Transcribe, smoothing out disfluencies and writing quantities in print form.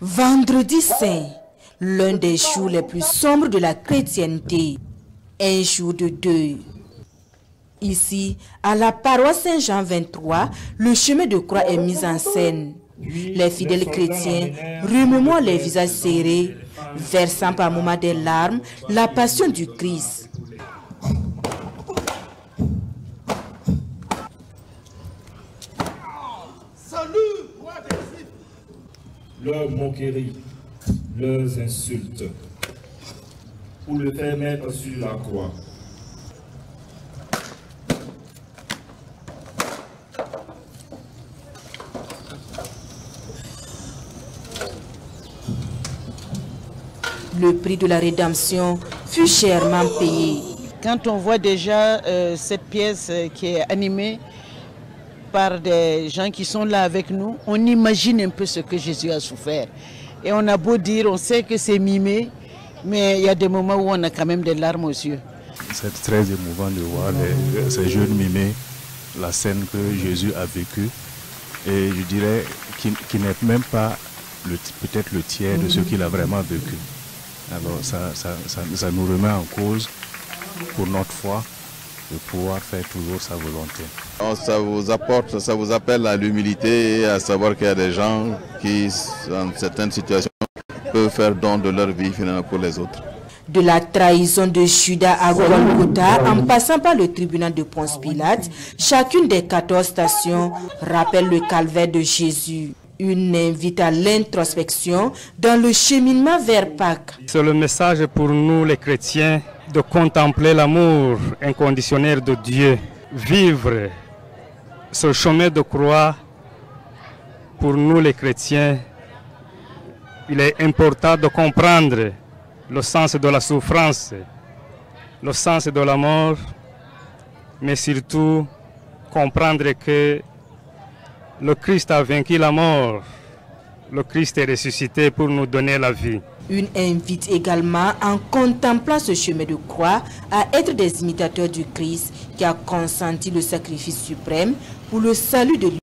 Vendredi Saint, l'un des jours les plus sombres de la chrétienté, un jour de deuil. Ici, à la paroisse Saint-Jean 23, le chemin de croix est mis en scène. Les fidèles chrétiens remémorent les visages serrés, versant par moments des larmes la passion du Christ. Leurs moqueries, leurs insultes, pour le faire mettre sur la croix. Le prix de la rédemption fut chèrement payé. Quand on voit déjà cette pièce qui est animée par des gens qui sont là avec nous, on imagine un peu ce que Jésus a souffert. Et on a beau dire, on sait que c'est mimé, mais il y a des moments où on a quand même des larmes aux yeux. C'est très émouvant de voir ces jeunes mimer la scène que Jésus a vécue. Et je dirais qu'il n'est même pas peut-être le tiers de ce qu'il a vraiment vécu. Alors ça nous remet en cause pour notre foi de pouvoir faire toujours sa volonté. Ça vous appelle à l'humilité et à savoir qu'il y a des gens qui, dans certaines situations, peuvent faire don de leur vie finalement pour les autres. De la trahison de Judas à Golgotha, en passant par le tribunal de Ponce Pilate, chacune des 14 stations rappelle le calvaire de Jésus. Une invite à l'introspection dans le cheminement vers Pâques. C'est le message pour nous les chrétiens de contempler l'amour inconditionnel de Dieu. Vivre ce chemin de croix, pour nous les chrétiens, il est important de comprendre le sens de la souffrance, le sens de la mort, mais surtout comprendre que le Christ a vaincu la mort. Le Christ est ressuscité pour nous donner la vie. Une invite également, en contemplant ce chemin de croix, à être des imitateurs du Christ qui a consenti le sacrifice suprême pour le salut de l'humanité.